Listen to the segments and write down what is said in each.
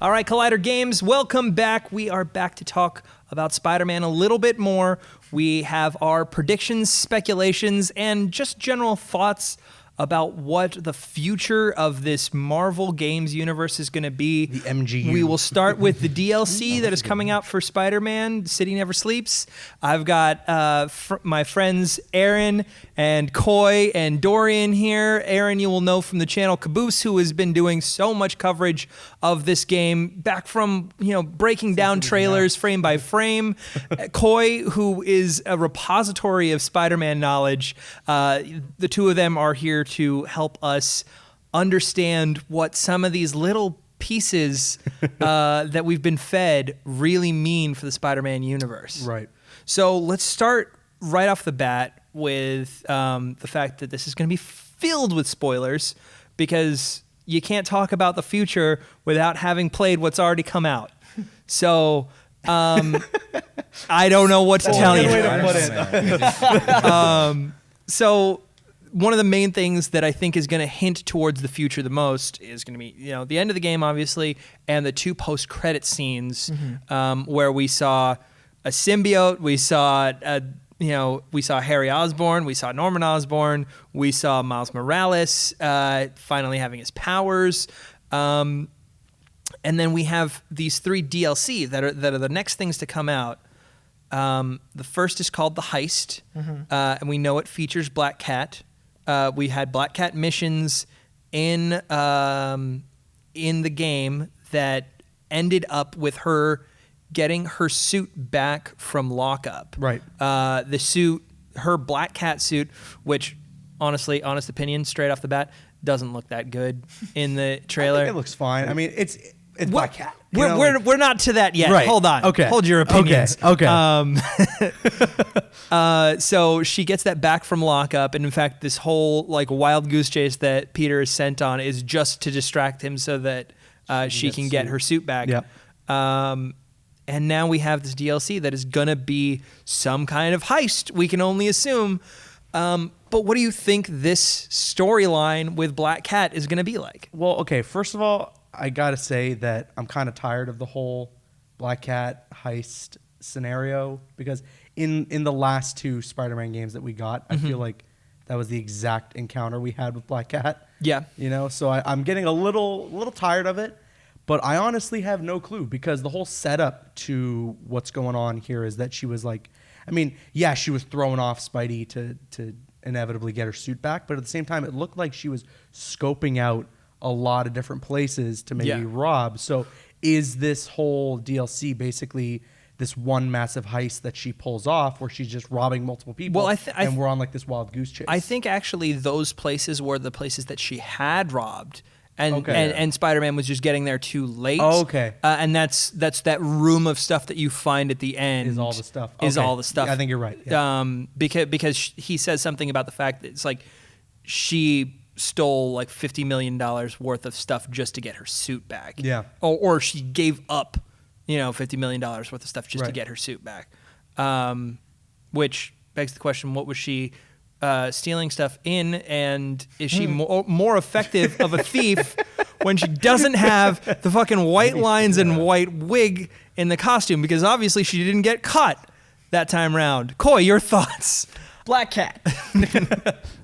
All right, Collider Games, welcome back. We are back to talk about Spider-Man a little bit more. We have our predictions, speculations, and just general thoughts about what the future of this Marvel Games universe is going to be. The MGU. We will start with the DLC that is coming out for Spider-Man, City Never Sleeps. I've got my friends Eren and Coy and Dorian here. Eren, you will know from the channel Caboose, who has been doing so much coverage of this game, back from breaking down trailers frame by frame. Coy, who is a repository of Spider-Man knowledge. The two of them are here to help us understand what some of these little pieces that we've been fed really mean for the Spider-Man universe. Right. So let's start right off the bat with the fact that this is going to be filled with spoilers, because you can't talk about the future without having played what's already come out. So I don't know what to tell you. So one of the main things that I think is going to hint towards the future the most is going to be, the end of the game, obviously, and the two post-credit scenes where we saw a symbiote, we saw Harry Osborn, we saw Norman Osborn, we saw Miles Morales finally having his powers, and then we have these 3 DLC that are the next things to come out. The first is called The Heist, and we know it features Black Cat. We had Black Cat missions in the game that ended up with her getting her suit back from lockup. Right. The suit, her Black Cat suit, which honestly, honest opinion, straight off the bat, doesn't look that good in the trailer. I think it looks fine. I mean, it's Black Cat. We're not to that yet. Right. Hold on. Okay. Hold your opinions. Okay. So she gets that back from lockup, and in fact, this whole wild goose chase that Peter is sent on is just to distract him so that she can get her suit back. Yep. And now we have this DLC that is gonna be some kind of heist. We can only assume. But what do you think this storyline with Black Cat is gonna be like? Well, okay. First of all, I gotta say that I'm kind of tired of the whole Black Cat heist scenario, because in the last 2 Spider-Man games that we got, I feel like that was the exact encounter we had with Black Cat. Yeah. So I'm getting a little tired of it, but I honestly have no clue, because the whole setup to what's going on here is that she was she was throwing off Spidey to inevitably get her suit back, but at the same time, it looked like she was scoping out a lot of different places to maybe rob. So is this whole DLC basically this one massive heist that she pulls off, where she's just robbing multiple people, and we're on this wild goose chase? I think actually those places were the places that she had robbed, and Spider-Man was just getting there too late. Oh, okay. And that's that room of stuff that you find at the end. Is all the stuff. Is all the stuff. I think you're right. Yeah. Because he says something about the fact that it's she stole $50 million worth of stuff just to get her suit back. Yeah. Or she gave up, $50 million worth of stuff just to get her suit back. Which begs the question, what was she stealing stuff in, and is she more effective of a thief when she doesn't have the fucking white lines and white wig in the costume? Because obviously she didn't get caught that time round. Coy, your thoughts? Black Cat.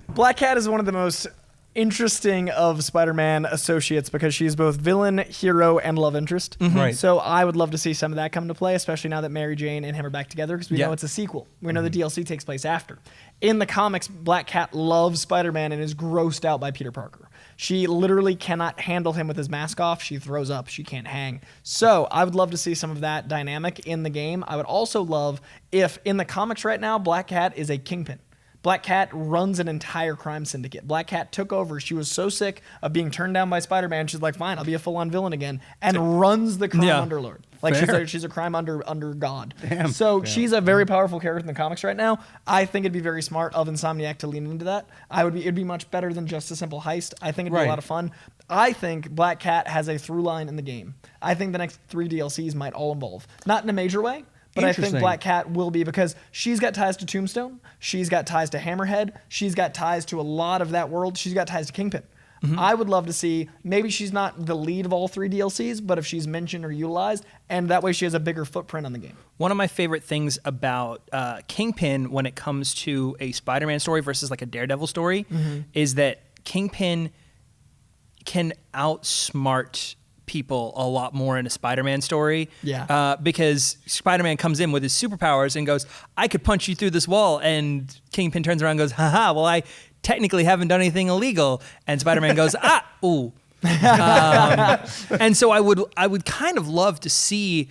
Black Cat is one of the most interesting of Spider-Man associates, because she's both villain, hero, and love interest. Right. So I would love to see some of that come into play, especially now that Mary Jane and him are back together, because we know it's a sequel. We know the DLC takes place after. In the comics, Black Cat loves Spider-Man and is grossed out by Peter Parker. She literally cannot handle him with his mask off. She throws up. She can't hang. So I would love to see some of that dynamic in the game. I would also love if in the comics right now, Black Cat is a kingpin. Black Cat runs an entire crime syndicate. Black Cat took over. She was so sick of being turned down by Spider-Man, she's like, fine, I'll be a full-on villain again, and runs the crime underlord. She's a crime under God. Damn. So she's a very powerful character in the comics right now. I think it'd be very smart of Insomniac to lean into that. It'd be much better than just a simple heist. I think it'd be a lot of fun. I think Black Cat has a through line in the game. I think the next 3 DLCs might all involve. Not in a major way, but I think Black Cat will be, because she's got ties to Tombstone. She's got ties to Hammerhead. She's got ties to a lot of that world. She's got ties to Kingpin. I would love to see, maybe she's not the lead of all 3 DLCs, but if she's mentioned or utilized, and that way she has a bigger footprint on the game. One of my favorite things about Kingpin when it comes to a Spider-Man story versus like a Daredevil story is that Kingpin can outsmart people a lot more in a Spider-Man story. Yeah. Because Spider-Man comes in with his superpowers and goes, I could punch you through this wall. And Kingpin turns around and goes, haha, well, I technically haven't done anything illegal. And Spider-Man goes, ooh. And so I would kind of love to see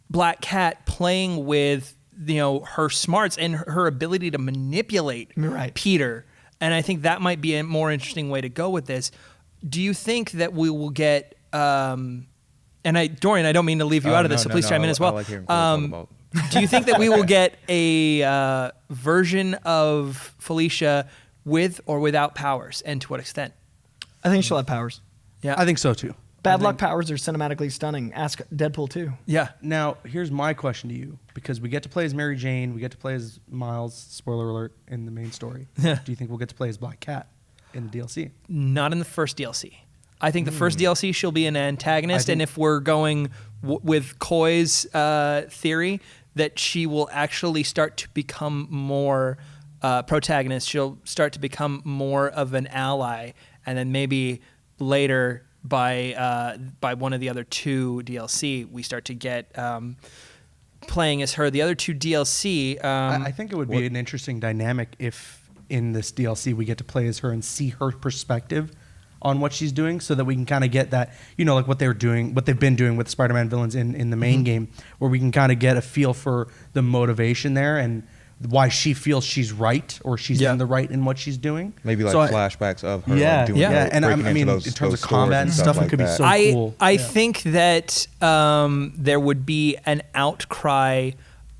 Black Cat playing with, her smarts and her ability to manipulate Peter. And I think that might be a more interesting way to go with this. Do you think that we will get, Dorian, I don't mean to leave you out of this, so please chime in as well. I like hearing talk about. Do you think that we will get a version of Felicia with or without powers, and to what extent? I think she'll have powers. Yeah, I think so too. Bad luck powers are cinematically stunning. Ask Deadpool 2. Yeah. Now, here's my question to you, because we get to play as Mary Jane, we get to play as Miles, spoiler alert, in the main story. Do you think we'll get to play as Black Cat in the DLC? Not in the first DLC. I think the first DLC she'll be an antagonist, and if we're going with Coy's theory that she will actually start to become more protagonist, she'll start to become more of an ally, and then maybe later by one of the other 2 DLC we start to get playing as her. The other 2 DLC, I think it would be an interesting dynamic if in this DLC we get to play as her and see her perspective on what she's doing, so that we can kind of get that, like what they've been doing with Spider-Man villains in the main game, where we can kind of get a feel for the motivation there and why she feels she's right, or she's in the right in what she's doing. Maybe like flashbacks of her doing and I mean in terms of combat and stuff, it could be so cool. I think that there would be an outcry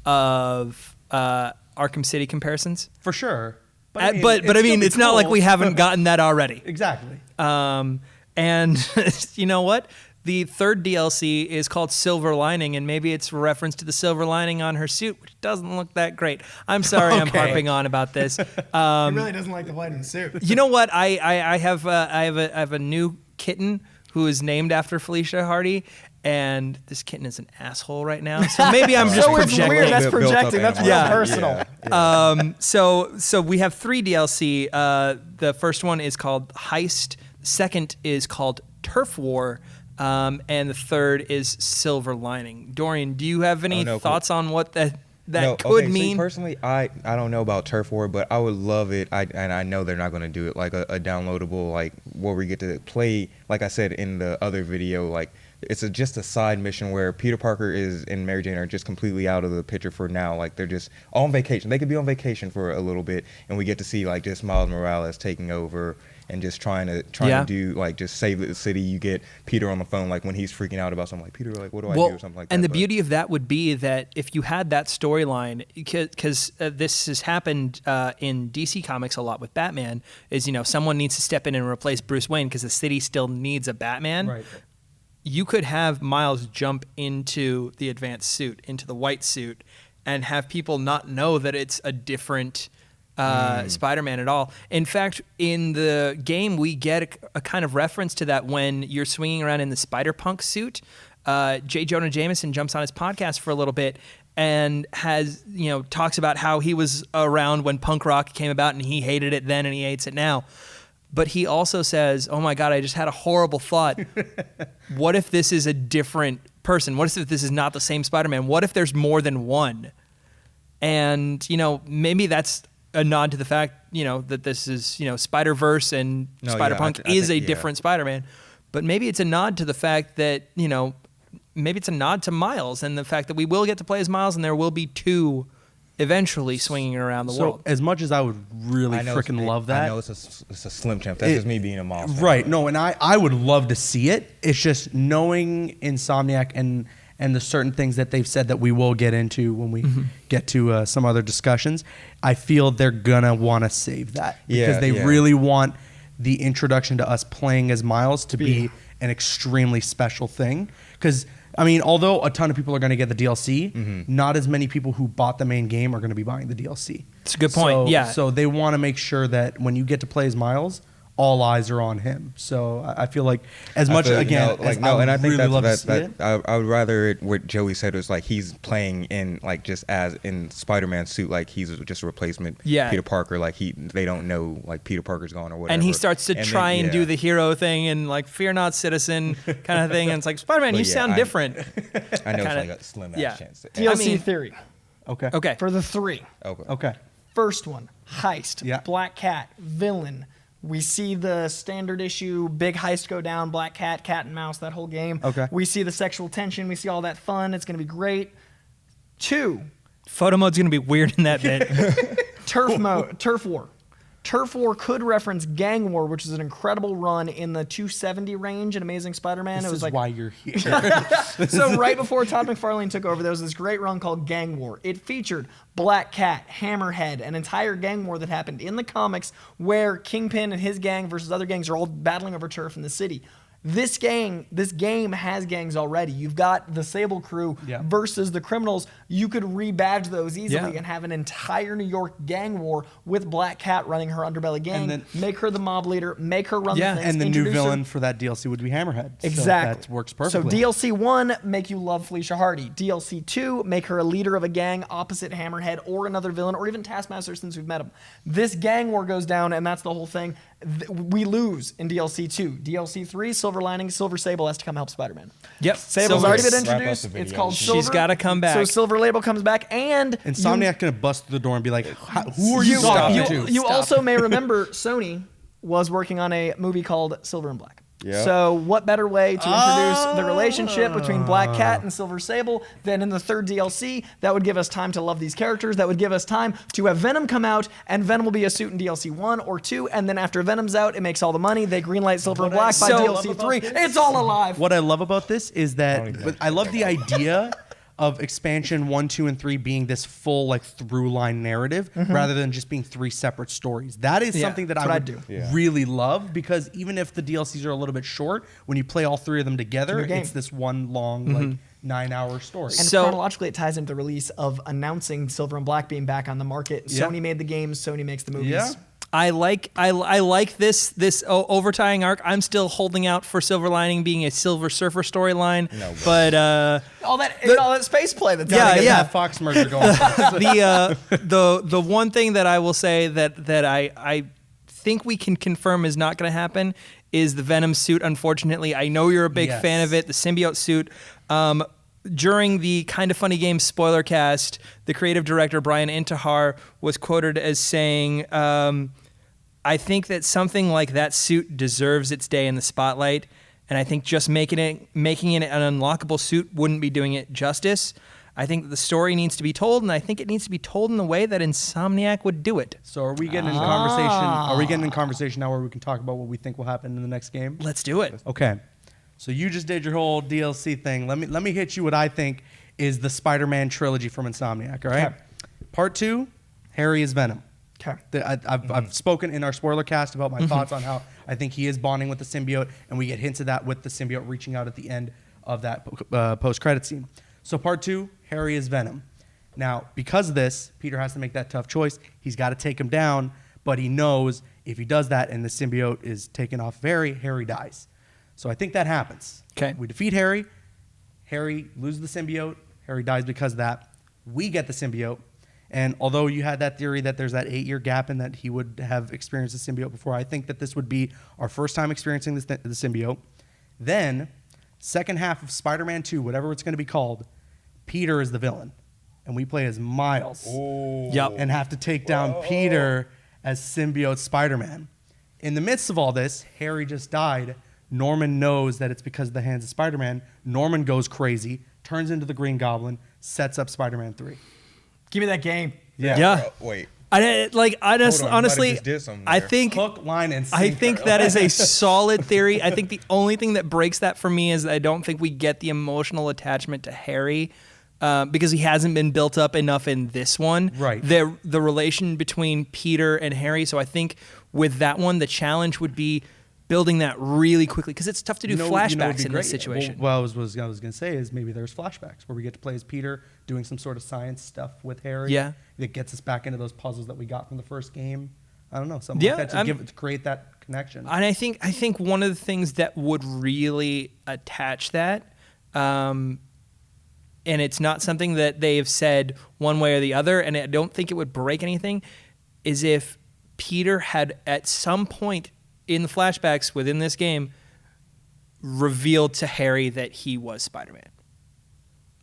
of Arkham City comparisons. For sure. But I mean, it's not like we haven't gotten that already. Exactly. And you know what? The third DLC is called Silver Lining, and maybe it's a reference to the silver lining on her suit, which doesn't look that great. I'm sorry I'm harping on about this. He really doesn't like the white in the suit. You know what? I have a new kitten who is named after Felicia Hardy, and this kitten is an asshole right now. So maybe I'm just projecting. It's weird. That's projecting. That's real personal. So we have 3 DLC. The first one is called Heist. The second is called Turf War. And the third is Silver Lining. Dorian, do you have any thoughts on what that could mean? See, personally, I don't know about Turf War, but I would love it. And I know they're not going to do it like a downloadable, like where we get to play, like I said in the other video, like it's just a side mission where Peter Parker and Mary Jane are just completely out of the picture for now. Like they're just on vacation. They could be on vacation for a little bit, and we get to see like just Miles Morales taking over and just trying to do like just save the city. You get Peter on the phone like when he's freaking out about something, like Peter, like what do I do or something like that. And the beauty of that would be that if you had that storyline, because this has happened in DC Comics a lot with Batman, is someone needs to step in and replace Bruce Wayne because the city still needs a Batman. Right. You could have Miles jump into the advanced suit, into the white suit, and have people not know that it's a different Spider-Man at all. In fact, in the game, we get a kind of reference to that when you're swinging around in the Spider-Punk suit. J. Jonah Jameson jumps on his podcast for a little bit and talks about how he was around when punk rock came about and he hated it then and he hates it now. But he also says, oh my God, I just had a horrible thought. What if this is a different person? What if this is not the same Spider-Man? What if there's more than one? And, maybe that's a nod to the fact, that this is, Spider-Verse and Spider-Punk is a different Spider-Man. But maybe it's a nod to the fact that, maybe it's a nod to Miles and the fact that we will get to play as Miles and there will be 2 eventually swinging around the world. As much as I would really freaking love that. I know it's a slim chance. That's just me being a Miles fan. Right. No, and I would love to see it. It's just knowing Insomniac and the certain things that they've said that we will get into when we get to some other discussions, I feel they're going to want to save that. Because they really want the introduction to us playing as Miles to be an extremely special thing. Because, I mean, although a ton of people are going to get the DLC, not as many people who bought the main game are going to be buying the DLC. It's a good point, So they want to make sure that when you get to play as Miles, all eyes are on him. So I feel like as much and I think that I would rather what Joey said was like he's playing in like just as in Spider-Man's suit, like he's just a replacement Peter Parker, like they don't know like Peter Parker's gone or whatever. And he starts to try and do the hero thing and like fear not citizen kind of thing, and it's like, Spider-Man, you sound different. I know it's like a slim ass chance. DLC theory. Okay. For the 3. Okay. First one, heist. Yeah. Black Cat, villain. We see the standard issue, big heist go down, Black Cat, cat and mouse, that whole game. Okay. We see the sexual tension. We see all that fun. It's going to be great. 2, Photo mode's going to be weird in that bit. Turf War. Turf War could reference Gang War, which is an incredible run in the 270 range in Amazing Spider-Man. This it was is like why you're here. So right before Todd McFarlane took over, there was this great run called Gang War. It featured Black Cat, Hammerhead, an entire gang war that happened in the comics where Kingpin and his gang versus other gangs are all battling over turf in the city. This game has gangs already. You've got the Sable Crew versus the criminals. You could rebadge those easily and have an entire New York gang war with Black Cat running her underbelly gang, make her the mob leader, make her run the things. And the new villain for that DLC would be Hammerhead. Exactly. So that works perfectly. So DLC 1, make you love Felicia Hardy. DLC 2, make her a leader of a gang opposite Hammerhead or another villain or even Taskmaster since we've met him. This gang war goes down and that's the whole thing. We lose in DLC 2. DLC 3, Silver Lining, Silver Sable has to come help Spider-Man. Yep. Sable's already been introduced. It's called Silver. She's got to come back. So Silver Label comes back, and Insomniac gonna bust through the door and be like, "Who are you talking to?" You also may remember Sony was working on a movie called Silver and Black. Yeah. So what better way to introduce the relationship between Black Cat and Silver Sable than in the 3rd DLC? That would give us time to love these characters. That would give us time to have Venom come out, and Venom will be a suit in DLC 1 or 2, and then after Venom's out, it makes all the money. They greenlight Silver and Black by DLC 3. It's all alive. What I love about this is that I love the idea of expansion 1, 2, and 3 being this full like through line narrative rather than just being 3 separate stories. That is something that I would really love, because even if the DLCs are a little bit short, when you play all 3 of them together, it's this one long like 9-hour story. And chronologically, it ties into the release of announcing Silver and Black being back on the market. Sony made the games. Sony makes the movies. Yeah. I like this overtying arc. I'm still holding out for Silver Lining being a Silver Surfer storyline, but all that space play that's that Fox merger going. The one thing that I will say that I think we can confirm is not going to happen is the Venom suit. Unfortunately, I know you're a big fan of it, the symbiote suit. During the Kind of Funny Games spoiler cast, the creative director, Brian Intihar, was quoted as saying, I think that something like that suit deserves its day in the spotlight, and I think just making it an unlockable suit wouldn't be doing it justice. I think that the story needs to be told, and I think it needs to be told in the way that Insomniac would do it. So are we getting into conversation? Are we getting in conversation now where we can talk about what we think will happen in the next game? Let's do it. Okay. So you just did your whole DLC thing. Let me hit you what I think is the Spider-Man trilogy from Insomniac. All right. Okay. Part 2, Harry is Venom. Okay. I've spoken in our spoiler cast about my thoughts on how I think he is bonding with the symbiote, and we get hints of that with the symbiote reaching out at the end of that post-credit scene. So part 2, Harry is Venom. Now, because of this, Peter has to make that tough choice. He's got to take him down, but he knows if he does that and the symbiote is taken off of Harry dies. So I think that happens. Okay. We defeat Harry. Harry loses the symbiote. Harry dies because of that. We get the symbiote. And although you had that theory that there's that 8-year gap and that he would have experienced the symbiote before, I think that this would be our first time experiencing the symbiote. Then, second half of Spider-Man 2, whatever it's going to be called, Peter is the villain. And we play as Miles. And have to take down Peter as symbiote Spider-Man. In the midst of all this, Harry just died. Norman knows that it's because of the hands of Spider-Man. Norman goes crazy, turns into the Green Goblin, sets up Spider-Man 3. Give me that game. Yeah. Wait. Honestly, I think hook, line, and sinker. I think that is a solid theory. I think the only thing that breaks that for me is I don't think we get the emotional attachment to Harry. Because he hasn't been built up enough in this one. Right. The relation between Peter and Harry. So I think with that one, the challenge would be building that really quickly, because it's tough to do flashbacks in this situation. Well, I was going to say is maybe there's flashbacks where we get to play as Peter doing some sort of science stuff with Harry. Yeah. That gets us back into those puzzles that we got from the first game. I don't know, something like that to create that connection. And I think one of the things that would really attach that, and it's not something that they have said one way or the other, and I don't think it would break anything, is if Peter had at some point in the flashbacks within this game revealed to Harry that he was Spider-Man.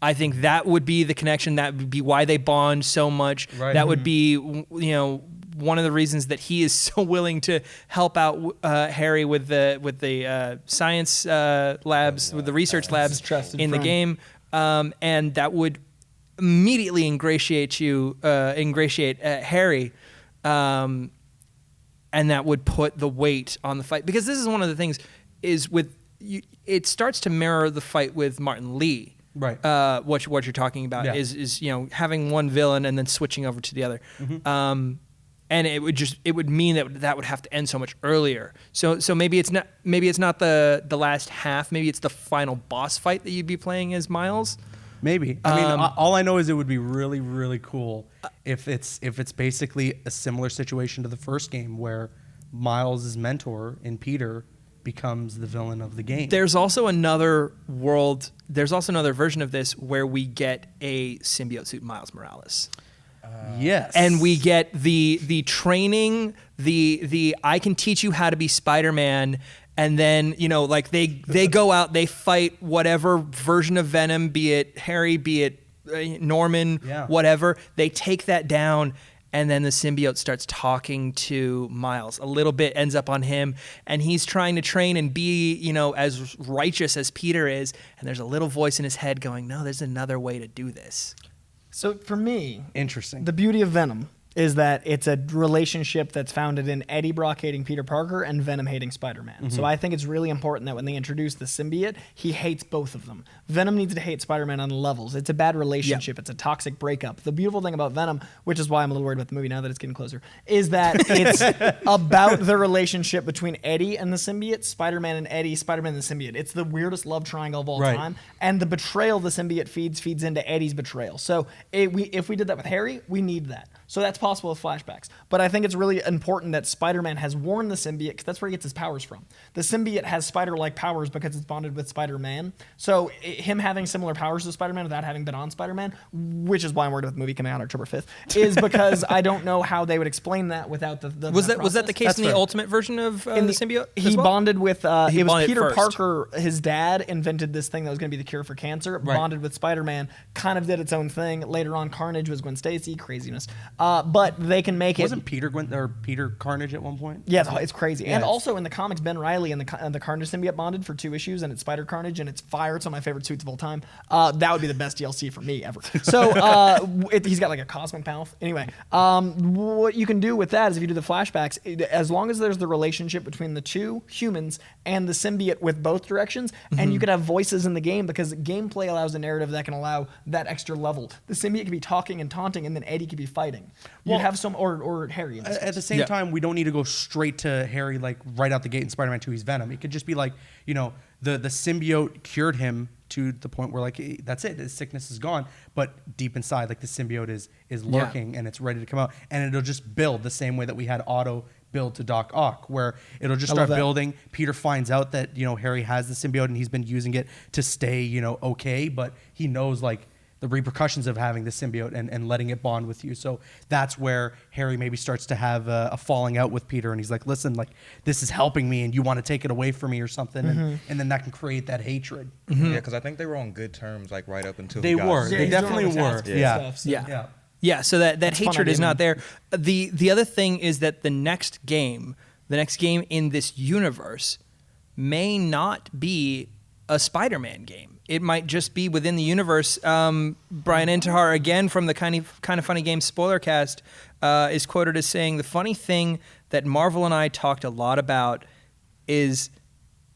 I think that would be the connection. That would be why they bond so much. Right. That would be, one of the reasons that he is so willing to help out Harry with the science labs, with the research labs in the game, and that would immediately ingratiate Harry, and that would put the weight on the fight, because this is one of the things is it starts to mirror the fight with Martin Lee. Right. What you're talking about is having one villain and then switching over to the other. Mm-hmm. And it would mean that would have to end so much earlier. So maybe it's not the last half. Maybe it's the final boss fight that you'd be playing as Miles. Maybe. I mean, all I know is it would be really, really cool if it's basically a similar situation to the first game where Miles' mentor in Peter becomes the villain of the game. There's also another world. There's also another version of this where we get a symbiote suit Miles Morales. Yes. And we get the training, the I can teach you how to be Spider-Man, and then they go out, they fight whatever version of Venom, be it Harry, be it Norman, whatever. They take that down, and then the symbiote starts talking to Miles. A little bit ends up on him, and he's trying to train and be, as righteous as Peter is, and there's a little voice in his head going, no, there's another way to do this. So for me, interesting. The beauty of Venom is that it's a relationship that's founded in Eddie Brock hating Peter Parker and Venom hating Spider-Man. Mm-hmm. So I think it's really important that when they introduce the symbiote, he hates both of them. Venom needs to hate Spider-Man on levels. It's a bad relationship. Yep. It's a toxic breakup. The beautiful thing about Venom, which is why I'm a little worried about the movie now that it's getting closer, is that it's about the relationship between Eddie and the symbiote, Spider-Man and Eddie, Spider-Man and the symbiote. It's the weirdest love triangle of all time. And the betrayal the symbiote feeds into Eddie's betrayal. So if we did that with Harry, we need that. So that's possible with flashbacks. But I think it's really important that Spider-Man has warned the symbiote, because that's where he gets his powers from. The symbiote has spider-like powers because it's bonded with Spider-Man. So him having similar powers to Spider-Man without having been on Spider-Man, which is why I'm worried about the movie coming out October 5th, is because I don't know how they would explain that without the Was that the case in the Ultimate version of the symbiote? He bonded with, it was Peter first. Parker, his dad invented this thing that was going to be the cure for cancer, bonded with Spider-Man, kind of did its own thing. Later on, Carnage was Gwen Stacy, craziness. But they can make Wasn't Peter Carnage at one point? Yeah, it's crazy. Yeah, and also in the comics, Ben Reilly and the Carnage symbiote bonded for 2 issues, and it's Spider Carnage, and it's fire. It's one of my favorite suits of all time. That would be the best DLC for me ever. So he's got like a cosmic mouth. Anyway, what you can do with that is if you do the flashbacks, as long as there's the relationship between the two humans and the symbiote with both directions, and you could have voices in the game, because gameplay allows a narrative that can allow that extra level. The symbiote could be talking and taunting, and then Eddie could be fighting. You'd have some, or Harry. At the same time, we don't need to go straight to Harry like right out the gate in Spider-Man 2. He's Venom. It could just be like, the symbiote cured him to the point where like that's it, his sickness is gone. But deep inside, like the symbiote is lurking and it's ready to come out, and it'll just build the same way that we had Otto build to Doc Ock, where it'll just start building. Peter finds out that Harry has the symbiote and he's been using it to stay okay, but he knows like the repercussions of having the symbiote and letting it bond with you. So that's where Harry maybe starts to have a falling out with Peter, and he's like, listen, like this is helping me and you want to take it away from me or something. And then that can create that hatred. Yeah, because I think they were on good terms like right up until they definitely were. Yeah, so that hatred is not there. The other thing is that the next game in this universe may not be a Spider-Man game. It might just be within the universe. Brian Intihar, again from the kind of funny game spoiler cast, is quoted as saying, the funny thing that Marvel and I talked a lot about is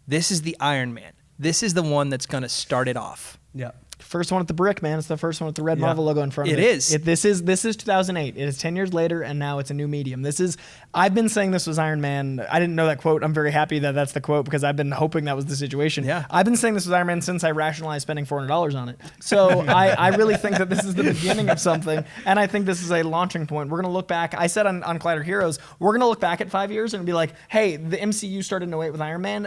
this is the Iron Man. This is the one that's going to start it off. Yeah. First one with the brick, man. It's the first one with the red Yeah. Marvel logo in front of it. It is. This is 2008. It is 10 years later, and now it's a new medium. I've been saying this was Iron Man. I didn't know that quote. I'm very happy that that's the quote because I've been hoping that was the situation. Yeah. I've been saying this was Iron Man since I rationalized spending $400 on it. So I really think that this is the beginning of something, and I think this is a launching point. We're going to look back. I said on Collider Heroes, we're going to look back at 5 years and be like, hey, the MCU started in 08 with Iron Man.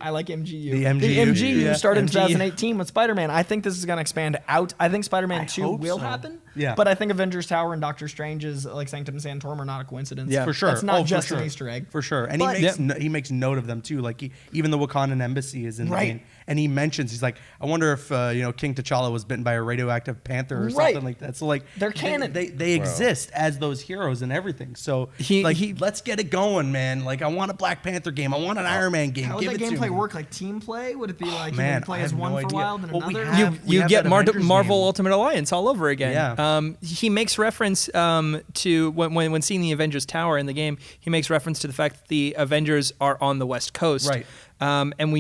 I like MGU. The MGU. MGU started in MGU. 2018 with Spider-Man. I think this is going to expand out. I think Spider-Man 2 hope will so. happen. Yeah. But I think Avengers Tower and Doctor Strange's like Sanctum Sanctorum are not a coincidence. Yeah. For sure. It's not for just sure. an Easter egg. For sure. And But- he makes note of them too. Like even the Wakandan embassy is in the Right. game. And he mentions, he's like, I wonder if King T'Challa was bitten by a radioactive panther or Right. something like that. So like They're canon. They exist as those heroes and everything. So He- let's get it going, man. Like I want a Black Panther game. I want an Iron Man game. How would Give that it to gameplay me. work? Like team play? Would it be like you man, would play I as have one no for a idea. while, then Well, we another? have- You that get Avengers Marvel game. Ultimate Alliance all over again. Yeah. He makes reference to when seeing the Avengers Tower in the game. He makes reference to the fact that the Avengers are on the West Coast. Right. And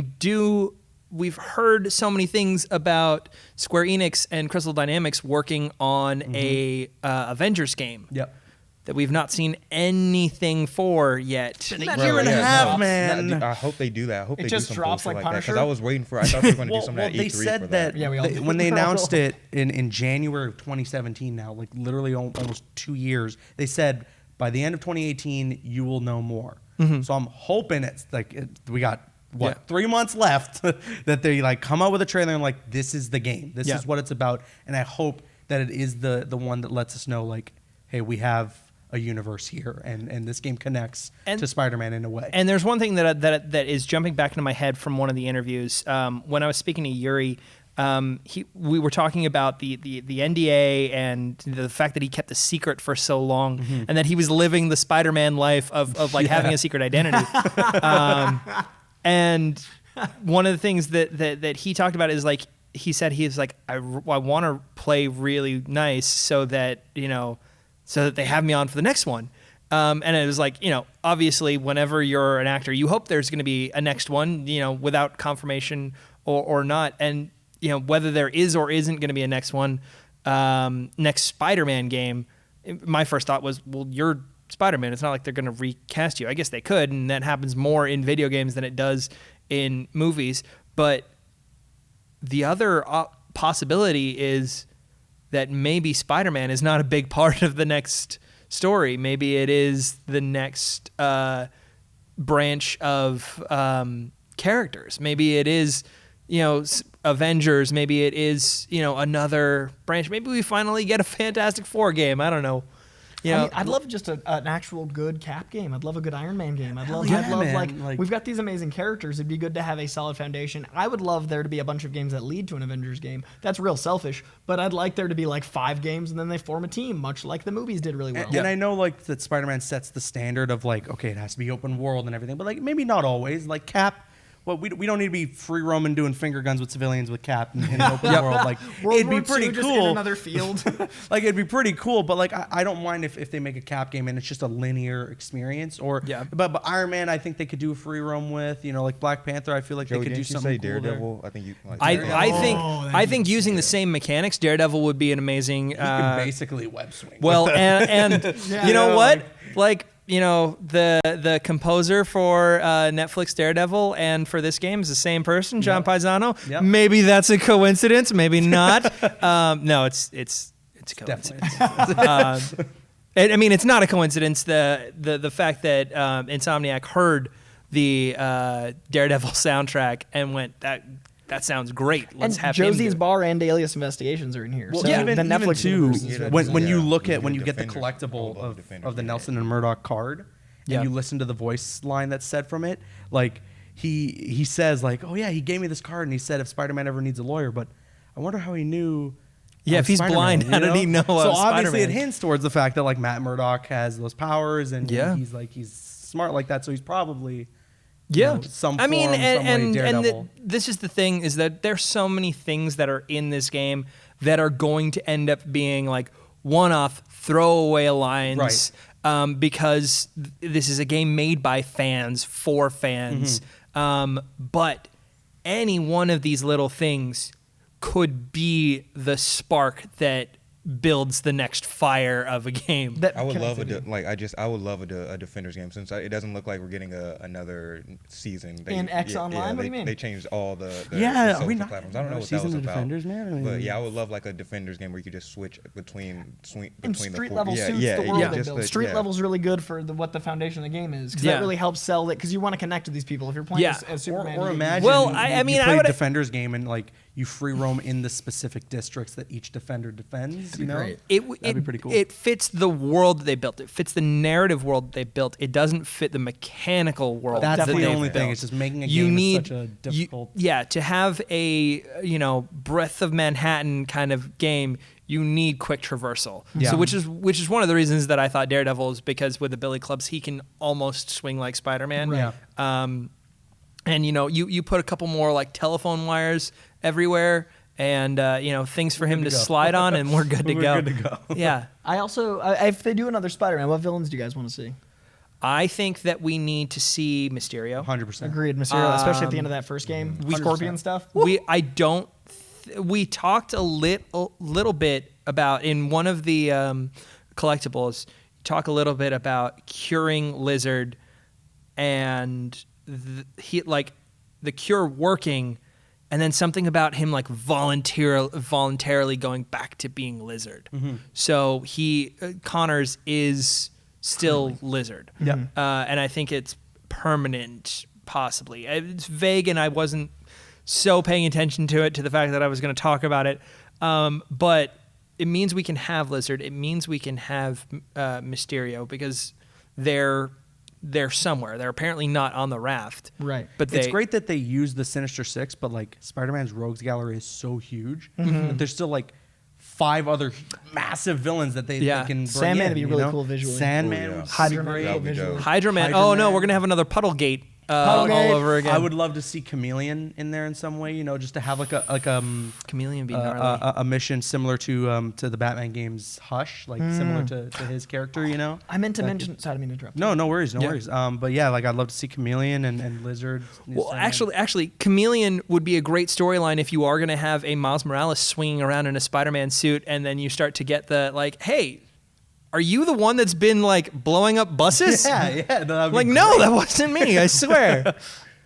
we've heard so many things about Square Enix and Crystal Dynamics working on a Avengers game. Yep. That we've not seen anything for yet. Been a Bro, year and a yeah, half, drops. man. I hope they do that. I hope It they just do some drops bullshit like that Punisher? because I was waiting for. I thought they were going to do something at they E3 said for that, Yeah, we all do. when they announced it in January of 2017 now, like literally almost 2 years, they said by the end of 2018, you will know more. So I'm hoping it's like we got, 3 months left that they like come out with a trailer and like, this is the game. This is what it's about. And I hope that it is the one that lets us know like, hey, we have a universe here and this game connects to Spider-Man in a way. And there's one thing that is jumping back into my head from one of the interviews. When I was speaking to Yuri, we were talking about the NDA and the fact that he kept a secret for so long, and that he was living the Spider-Man life of like having a secret identity. And one of the things that he talked about is like he said he's like I want to play really nice so that so that they have me on for the next one. And it was like, obviously whenever you're an actor, you hope there's going to be a next one, without confirmation or not. And, whether there is or isn't going to be a next one, next Spider-Man game, my first thought was, well, you're Spider-Man. It's not like they're going to recast you. I guess they could, and that happens more in video games than it does in movies. But the other possibility is that maybe Spider-Man is not a big part of the next story. Maybe it is the next branch of characters. Maybe it is, Avengers. Maybe it is, another branch. Maybe we finally get a Fantastic Four game. I don't know. I'd love just an actual good Cap game. I'd love a good Iron Man game. I'd love man. like we've got these amazing characters. It'd be good to have a solid foundation. I would love there to be a bunch of games that lead to an Avengers game. That's real selfish, but I'd like there to be like 5 games and then they form a team, much like the movies did really well. And I know like that Spider-Man sets the standard of like, okay, it has to be open world and everything, but like maybe not always. Like Cap, well, we don't need to be free roaming doing finger guns with civilians with Cap in an open world. Like it'd be pretty Just cool. in another field. Like it'd be pretty cool, but like I don't mind if they make a Cap game and it's just a linear experience. Or but Iron Man, I think they could do a free roam with. Like Black Panther, I feel like Joey, they could do didn't you something say cool Daredevil? I think you. Like, I think using the same mechanics, Daredevil would be an amazing. You can basically web swing. Well, and you know what? Like the composer for Netflix Daredevil and for this game is the same person, John Paisano. Yep. Maybe that's a coincidence. Maybe not. No, it's a coincidence. I mean, it's not a coincidence. The fact that Insomniac heard the Daredevil soundtrack and went, that sounds great. Let's and have him do Josie's it." Bar and Alias Investigations are in here. Well, so even the Netflix too, universe is when you look Yeah, at when even you get the Defenders, collectible all Defenders, of the yeah. Nelson and Murdoch card, Yeah. and you listen to the voice line that's said from it, like he says like, oh yeah, he gave me this card and he said if Spider-Man ever needs a lawyer, but I wonder how he knew. Yeah, if he's Spider-Man, blind, you how did he know So of obviously it Spider-Man? hints towards the fact that like Matt Murdock has those powers and Yeah. he's smart like that, so he's probably Yeah, some I mean, form, some way and Daredevil. this is the thing is that there's so many things that are in this game that are going to end up being like one-off throwaway lines, because this is a game made by fans for fans. But any one of these little things could be the spark that builds the next fire of a game. That I would love connectivity. I would love a Defenders game since it doesn't look like we're getting another season. In X Online? What do you mean? They changed all the Yeah, are social we not platforms. I don't know what that season was of about. Defenders, man? I mean, But yeah, I would love like a Defenders game where you could just switch between And the street four- level yeah, suits yeah, the world yeah, they just build. the- Street yeah. level's really good for what the foundation of the game is, because Yeah. that really helps sell it, because you want to connect with these people. If you're playing Yeah. as Superman, Or you- imagine. Well, I mean, you I play a would- Defenders game and like you free roam in the specific districts that each defender defends. You know, great. That'd be pretty cool. It fits the world that they built. It fits the narrative world they built. It doesn't fit the mechanical world. That's that the they've only thing. built. It's just making a You game need is such a difficult. to have a Breath of Manhattan kind of game. You need quick traversal. Yeah. So which is one of the reasons that I thought Daredevil is, because with the Billy Clubs he can almost swing like Spider-Man. Right. And you put a couple more like telephone wires everywhere, and things for him to good to go. slide on, and we're good to We're go. good to go. Yeah. I also, if they do another Spider-Man, what villains do you guys want to see? I think that we need to see Mysterio. 100%. Agreed, Mysterio, especially at the end of that first game. 100%. Scorpion stuff. We talked a little bit about, in one of the collectibles, talk a little bit about curing Lizard and the cure working, and then something about him like voluntarily going back to being Lizard. Mm-hmm. So Connors is still Lizard. Yep. And I think it's permanent, possibly. It's vague, and I wasn't so paying attention to the fact that I was going to talk about it. But it means we can have Lizard. It means we can have Mysterio, because they're somewhere. They're apparently not on the raft. Right. But It's great that they use the Sinister Six, but like Spider-Man's rogues gallery is so huge that there's still like 5 other massive villains that they can bring Sandman in, would be really cool visually. Sandman Oh, yeah. would Hydra be Man great. cool That'd be visually. dope. Hydra Man. Hydra Oh no, Man. we're gonna have another Puddlegate Puddlegate. all over again. I would love to see Chameleon in there in some way, just to have like a Chameleon be gnarly. a mission similar to the Batman games Hush, like similar to his character, I meant to mention. Sorry, I didn't mean to interrupt. No worries, no Yeah. worries. But yeah, like I'd love to see Chameleon and Lizard. Well, Sandman. actually, Chameleon would be a great storyline if you are going to have a Miles Morales swinging around in a Spider-Man suit, and then you start to get the like, hey, are you the one that's been like blowing up buses? Yeah, that'd be Like, great. no, that wasn't me. I swear.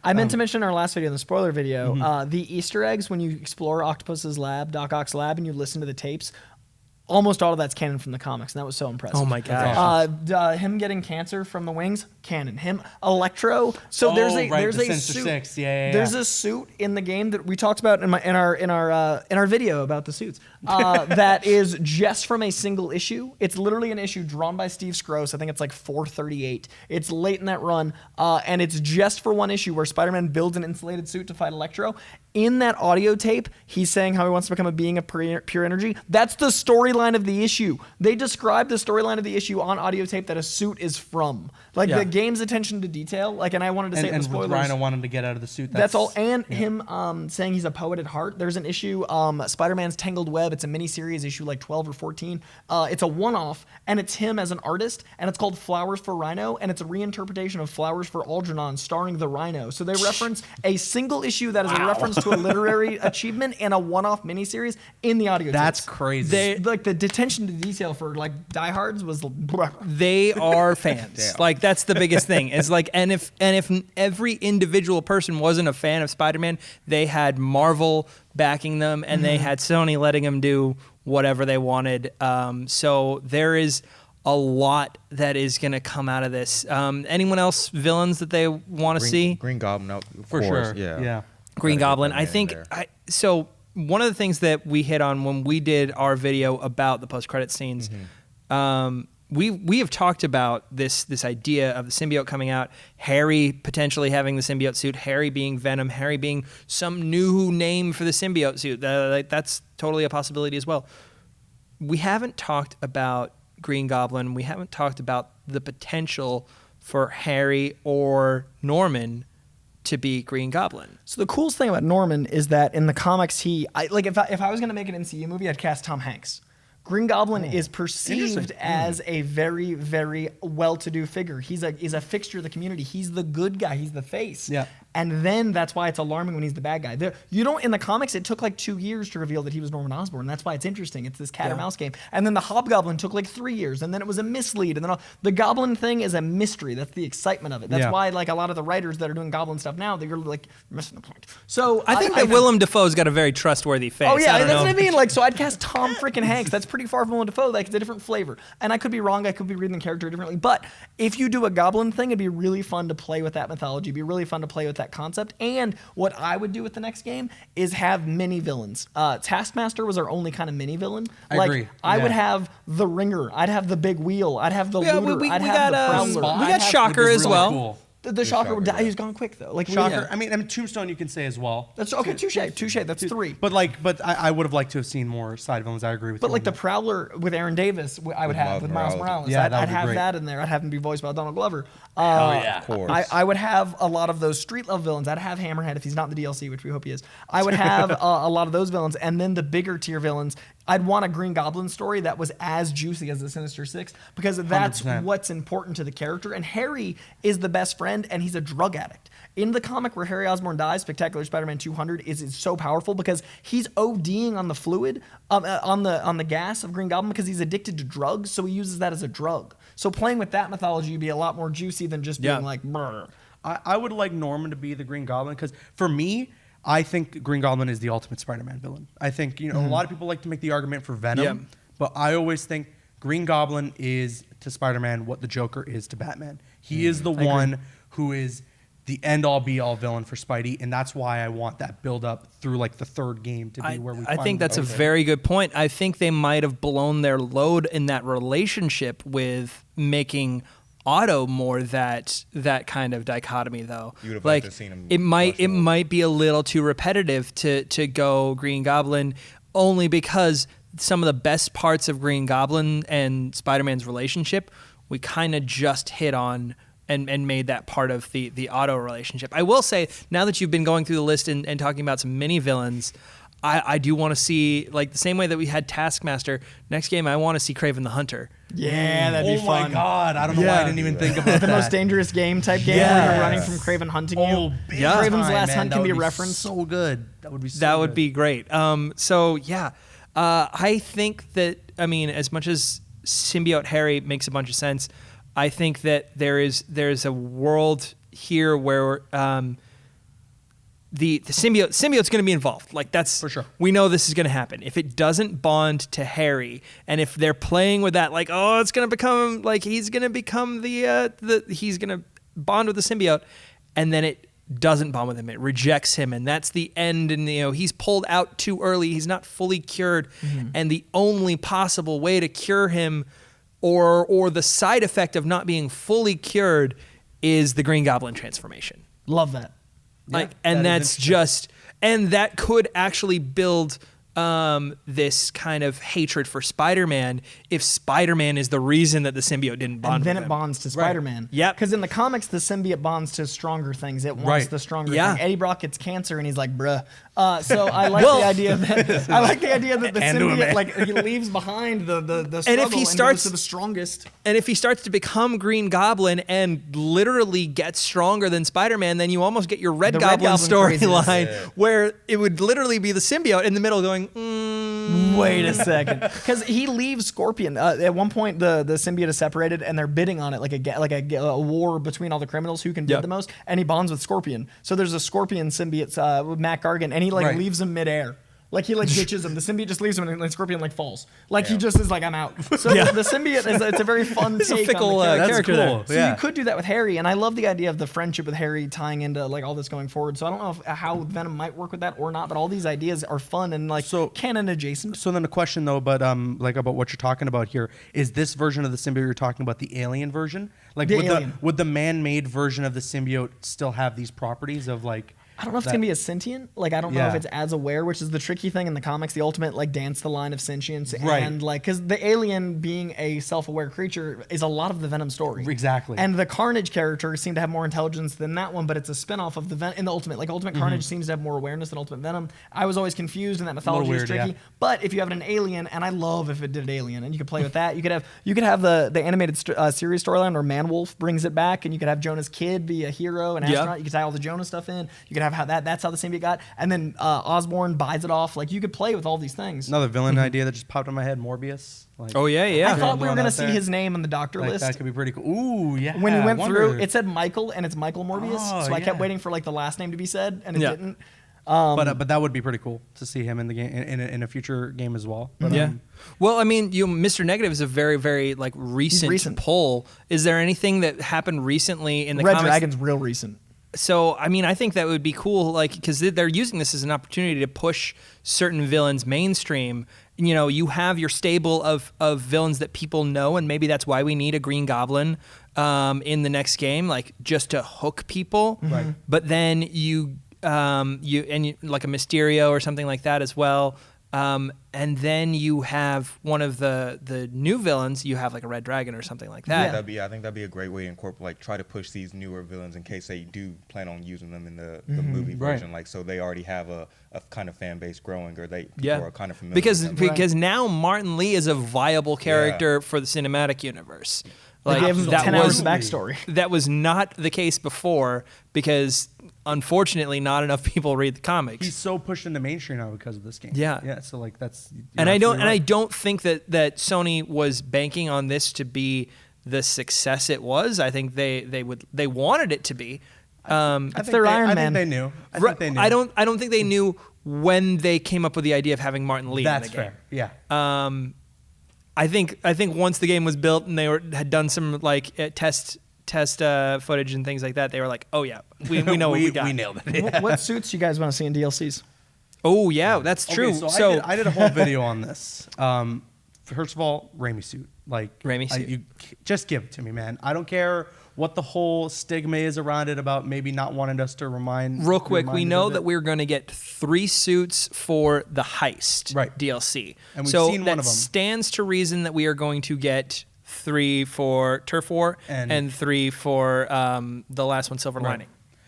I meant to mention in our last video, in the spoiler video, the Easter eggs when you explore Octopus's lab, Doc Ock's lab, and you listen to the tapes. Almost all of that's canon from the comics, and that was so impressive. Oh my gosh. Him getting cancer from the wings, canon. Him, Electro. So there's a right, there's the a Sinister suit. Six. Yeah. There's a suit in the game that we talked about in our video about the suits that is just from a single issue. It's literally an issue drawn by Steve Scroce. I think it's like 438. It's late in that run, and it's just for one issue where Spider-Man builds an insulated suit to fight Electro. In that audio tape, he's saying how he wants to become a being of pure energy. That's the storyline of the issue. They describe the storyline of the issue on audio tape that a suit is from. Like the game's attention to detail. Like, and I wanted to say it in the and spoilers. Rhino wanted to get out of the suit. That's all. And him saying he's a poet at heart. There's an issue, Spider-Man's Tangled Web. It's a mini-series, issue like 12 or 14. It's a one-off, and it's him as an artist, and it's called Flowers for Rhino, and it's a reinterpretation of Flowers for Algernon starring the Rhino. So they reference a single issue that is a reference to a literary achievement and a one-off mini-series in the audio That's tapes. crazy. Like, the attention to detail for, like, diehards was... They are fans. Like, that's the biggest thing. It's like, and if every individual person wasn't a fan of Spider-Man, they had Marvel backing them, and they had Sony letting them do whatever they wanted. So there is a lot that is going to come out of this. Anyone else villains that they want to see? Green Goblin, of For course, sure. Yeah. Gotta Green get Goblin. that I man think there. so. One of the things that we hit on when we did our video about the post-credit scenes, we have talked about this idea of the symbiote coming out, Harry potentially having the symbiote suit, Harry being Venom, Harry being some new name for the symbiote suit. That's totally a possibility as well. We haven't talked about Green Goblin. We haven't talked about the potential for Harry or Norman to be Green Goblin. So the coolest thing about Norman is that in the comics, if I was going to make an MCU movie, I'd cast Tom Hanks. Green Goblin is perceived as a very, very well-to-do figure. He's a fixture of the community. He's the good guy. He's the face. Yeah. And then that's why it's alarming when he's the bad guy. You don't, in the comics, it took like 2 years to reveal that he was Norman Osborn. That's why it's interesting. It's this cat or mouse game. And then the Hobgoblin took like 3 years, and then it was a mislead. And then the Goblin thing is a mystery. That's the excitement of it. That's why like a lot of the writers that are doing Goblin stuff now, they're like missing the point. So I think that Willem Dafoe's got a very trustworthy face. Oh yeah, that's what I mean. Like, so I'd cast Tom freaking Hanks. That's pretty far from Willem Dafoe. Like, it's a different flavor. And I could be wrong. I could be reading the character differently. But if you do a Goblin thing, it'd be really fun to play with that mythology. It'd be really fun to play with that concept. And what I would do with the next game is have mini villains. Taskmaster was our only kind of mini villain. I agree. I would have the Ringer. I'd have the Big Wheel. I'd have the Looter. I'd have the Prowler. We got Shocker as well. Cool. The Shocker would die. He's gone quick though. Like Shocker. I mean, Tombstone you can say as well. That's okay. Touche. That's 3. But I would have liked to have seen more side villains. I agree with you. But like the Prowler with Aaron Davis, I would have with Miles Morales. Yeah, I'd have that in there. I'd have him be voiced by Donald Glover. yeah, of course. I would have a lot of those street level villains. I'd have Hammerhead if he's not in the DLC, which we hope he is. I would have a lot of those villains, and then the bigger tier villains. I'd want a Green Goblin story that was as juicy as the Sinister Six, because that's 100%. what's important to the character. And Harry is the best friend, and he's a drug addict. In the comic where Harry Osborn dies, Spectacular Spider-Man 200 is so powerful because he's ODing on the fluid, on the gas of Green Goblin, because he's addicted to drugs, so he uses that as a drug. So playing with that mythology would be a lot more juicy than just being like, brr. I would like Norman to be the Green Goblin, because for me, I think Green Goblin is the ultimate Spider-Man villain. I think, a lot of people like to make the argument for Venom, but I always think Green Goblin is to Spider-Man what the Joker is to Batman. He is the one who is the end-all be-all villain for Spidey, and that's why I want that build-up through like the third game to be where we. I think that's a very good point. I think they might have blown their load in that relationship with making Otto more that kind of dichotomy, though. You would have like liked to seen him it might be a little too repetitive to go Green Goblin, only because some of the best parts of Green Goblin and Spider-Man's relationship we kind of just hit on and made that part of the Otto relationship. I will say, now that you've been going through the list and talking about some mini villains, I do want to see, like the same way that we had Taskmaster, next game I want to see Kraven the Hunter. Yeah, that'd be fun. Oh my God, I don't know why I didn't even think about that. The most dangerous game type game where you're running from Kraven hunting you. Yeah. Kraven's last hunt can be referenced. referenced. So good. That would be so That good. would be great. I think that, as much as Symbiote Harry makes a bunch of sense, I think that there's a world here where the symbiote's going to be involved. Like, that's for sure. We know this is going to happen. If it doesn't bond to Harry, and if they're playing with that, like, oh, it's going to become like he's going to become he's going to bond with the symbiote, and then it doesn't bond with him. It rejects him, and that's the end. And he's pulled out too early. He's not fully cured, and the only possible way to cure him, or the side effect of not being fully cured, is the Green Goblin transformation. Love that. And that could actually build this kind of hatred for Spider-Man if Spider-Man is the reason that the symbiote didn't bond And then with it him. bonds to Spider-Man. Right. Yep. Because in the comics, the symbiote bonds to stronger things. It wants the stronger thing. Eddie Brock gets cancer, and he's like, bruh. So I like the idea that the symbiote, like, he leaves behind the struggle and if he starts goes to the strongest. And if he starts to become Green Goblin and literally gets stronger than Spider-Man, then you almost get your Red Goblin storyline where it would literally be the symbiote in the middle going, wait a second. Because he leaves Scorpion. At one point, the symbiote is separated, and they're bidding on it, like a war between all the criminals who can bid the most, and he bonds with Scorpion. So there's a Scorpion symbiote with Matt Gargan, and he leaves him midair. Like, he ditches him. The symbiote just leaves him, and Scorpion falls. Like, he just is like, I'm out. So the symbiote it's a very fun take fickle on the character. Cool. So you could do that with Harry, and I love the idea of the friendship with Harry tying into like all this going forward. So I don't know how Venom might work with that or not, but all these ideas are fun and canon adjacent. So then the question though, about what you're talking about here, is this version of the symbiote you're talking about the alien version? Like The would alien. would the man-made version of the symbiote still have these properties of like? I don't know if it's gonna be a sentient. Like I don't know Yeah. if it's as aware, which is the tricky thing in the comics. The ultimate like dance the line of sentience, Right. and like because the alien being a self-aware creature is a lot of the Venom story. Exactly. And the Carnage character seemed to have more intelligence than that one, but it's a spin-off of the in the Ultimate. Like Ultimate Carnage seems to have more awareness than Ultimate Venom. I was always confused, and that mythology weird, is tricky. yeah. But if you have an alien, and I love if it did an alien, and you could play with that, you could have the animated series storyline where Man-Wolf brings it back, and you could have Jonah's kid be a hero, an astronaut. You could tie all the Jonah stuff in. You could have how that's how the symbiote got, and then Osborn buys it off. Like you could play with all these things. Another villain idea that just popped in my head: Morbius. Like, Oh yeah, I yeah. thought we were Going gonna out see there. his name on the doctor like list. that could be pretty cool. Ooh, yeah. When you I went through, wonder. it said Michael, and it's Michael Morbius. Oh, So I kept yeah. waiting for like the last name to be said, and it Yeah. didn't. but that would be pretty cool to see him in the game in a future game as well. But, Yeah. Well, I mean, Mr. Negative is a very, very like recent pull. Is there anything that happened recently in the Red comics? Dragon's real recent. So, I mean, I think that would be cool, like, because they're using this as an opportunity to push certain villains mainstream. You know, you have your stable of villains that people know, and maybe that's why we need a Green Goblin in the next game, like, just to hook people. Right. But then you like a Mysterio or something like that as well. And then you have one of the new villains. You have like a Red Dragon or something like that. I think that'd be a great way to incorporate, like, try to push these newer villains in case they do plan on using them in the movie Right. version, like, so they already have a kind of fan base growing, or people are kind of familiar because with them. because now Martin Lee is a viable character for the cinematic universe. Like, give him 10 hours of Absolutely. backstory. that was not the case before, because unfortunately not enough people read the comics. He's so pushed into mainstream now because of this game. Yeah. Yeah. So like that's. you're and I absolutely right. don't think that Sony was banking on this to be the success it was. I think they wanted it to be. I It's think their they, Iron I Man. think they knew. I Right, think they knew. I don't think they knew when they came up with the idea of having Martin Lee That's in the game. fair. Yeah. I think once the game was built and they had done some like test footage and things like that, they were like, oh yeah, we know what we got. We nailed it. What suits you guys want to see in DLCs? Oh yeah, that's true. Okay, so I did a whole video on this. First of all, Raimi suit. Like Raimi suit. you just give it to me, man. I don't care what the whole stigma is around it about maybe not wanting us to remind. Real quick, we reminded know of that it. we're going to get 3 suits for the heist Right. DLC. And we've so seen that one of 'em. stands to reason that we are going to get 3 for Turf War and 3 for the last one, Silver Lining.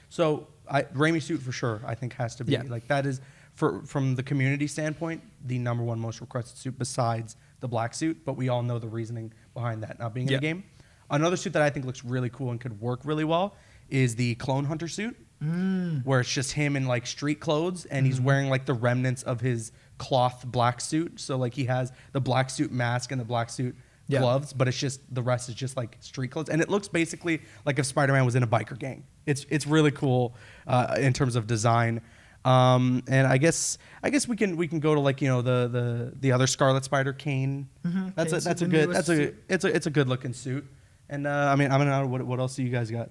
So Raimi suit for sure. I think has to be Yeah. like that is from the community standpoint the number one most requested suit besides the black suit. But we all know the reasoning behind that not being in Yeah. the game. Another suit that I think looks really cool and could work really well is the Clone Hunter suit, where it's just him in like street clothes and he's wearing like the remnants of his cloth black suit. So like he has the black suit mask and the black suit gloves, but it's just the rest is just like street clothes, and it looks basically like if Spider-Man was in a biker gang. It's really cool in terms of design. And I guess we can go to like the other Scarlet Spider, Kane. That's Kane's a the good newest it's a good looking suit. And I don't know what else do you guys got?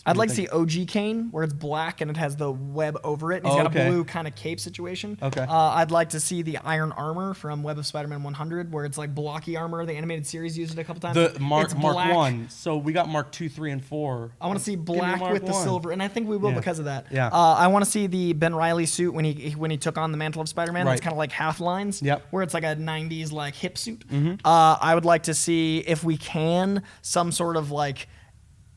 I'd like to see OG Kane, where it's black and it has the web over it. And he's got a blue kind of cape situation. Okay. I'd like to see the Iron Armor from Web of Spider-Man 100, where it's like blocky armor. The animated series used it a couple times. The Mark It's black. 1. So we got Mark 2, 3, and 4. I want to see Give me black Mark with the 1. silver, and I think we will Yeah. because of that. Yeah. I want to see the Ben Reilly suit when he took on the mantle of Spider-Man. Right. It's kind of like half lines. Yep. Where it's like a 90s like hip suit. I would like to see, if we can, some sort of like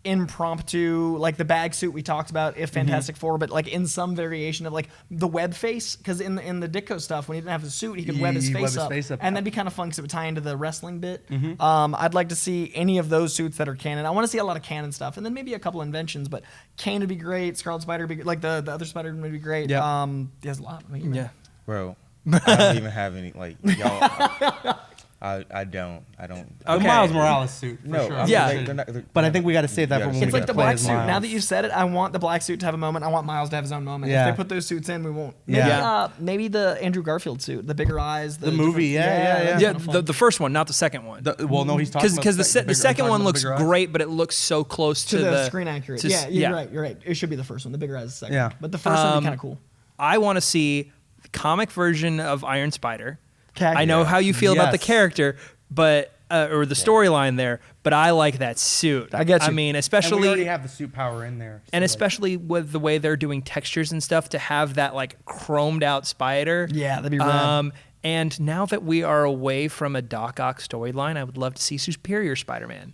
impromptu, like the bag suit we talked about, if Fantastic Four, but like in some variation of like the web face, because in the Ditko stuff, when he didn't have the suit, he could web his face up, and that'd be kind of fun because it would tie into the wrestling bit. I'd like to see any of those suits that are canon. I want to see a lot of canon stuff, and then maybe a couple inventions, but Kane would be great, Scarlet Spider would be like the other Spider would be great. Yeah. There's a lot. I mean, Yeah. Bro, I don't even have any, like, y'all. I don't. The Okay. Miles Morales suit, for No, sure. I mean, Yeah. But I think we got to save that Yeah, for when it's we It's get like the to play black as suit. Miles. Now that you've said it, I want the black suit to have a moment. I want Miles to have his own moment. Yeah. If they put those suits in, we won't. Maybe, Yeah. maybe the Andrew Garfield suit, the bigger eyes. The movie, different- yeah. that's Yeah, kinda fun. the first one, not the second one. Well, no, he's talking about Because the bigger- second talking one about looks bigger eyes. great, but it looks so close to the screen accurate. to- Yeah, you're right. It should be the first one. The bigger eyes is the second. Yeah. But the first one would be kind of cool. I want to see the comic version of Iron Spider. 'Kay. I know how you feel about the Yes. character, but or the storyline there, but I like that suit. I get you. I mean, And we especially already have the suit power in there. and so, especially with the way they're doing textures and stuff, to have that like chromed out spider. Yeah, that'd be rad. And now that we are away from a Doc Ock storyline, I would love to see Superior Spider-Man.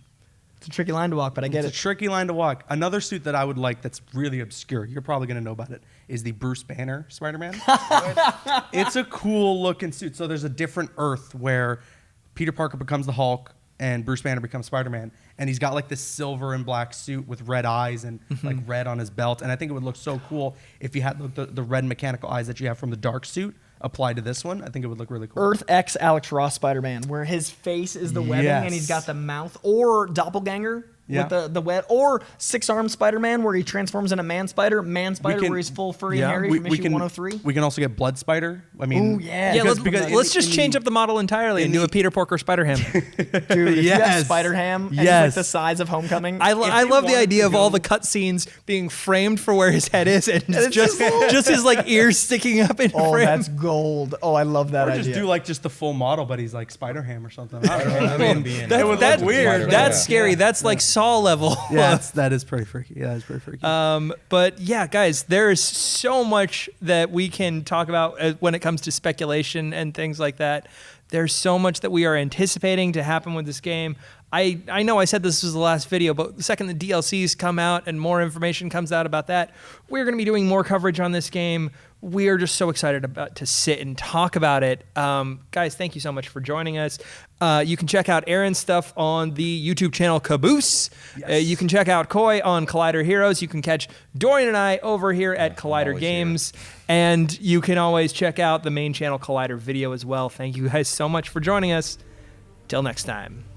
It's a tricky line to walk, but I get it's it. a tricky line to walk. Another suit that I would like that's really obscure, you're probably going to know about it, is the Bruce Banner Spider-Man. It's a cool looking suit. So there's a different Earth where Peter Parker becomes the Hulk and Bruce Banner becomes Spider-Man. And he's got like this silver and black suit with red eyes and like red on his belt. And I think it would look so cool if you had the red mechanical eyes that you have from the dark suit applied to this one. I think it would look really cool. Earth X Alex Ross Spider-Man, where his face is the webbing and he's got the mouth, or Doppelganger with the web, or Six-Armed Spider-Man, where he transforms into Man Spider, where he's full furry and hairy from issue 103. We can also get Blood Spider. I mean, Ooh, yeah. Yeah, because let's just change up the model entirely and do a Peter Parker Spider-Ham. Dude, if you have Spider-Ham and he's like the size of Homecoming. I love the idea of all the cutscenes being framed for where his head is and it's just his like ears sticking up in Oh, frame. that's gold. Oh, I love that or idea. just do like just the full model, but he's like Spider-Ham or something. I don't know. I mean, That- it would that- look weird. That's scary. That's like Saw level. Yeah, that is pretty freaky. Yeah, that's pretty freaky. But yeah, guys, there is so much that we can talk about when it comes to speculation and things like that. There's so much that we are anticipating to happen with this game. I know I said this was the last video, but the second the DLCs come out and more information comes out about that, we're going to be doing more coverage on this game. We are just so excited to sit and talk about it. Guys, thank you so much for joining us. You can check out Eren's stuff on the YouTube channel Caboose. Yes. You can check out Coy on Collider Heroes. You can catch Dorian and I over here at Collider Games. And you can always check out the main channel Collider Video as well. Thank you guys so much for joining us. Till next time.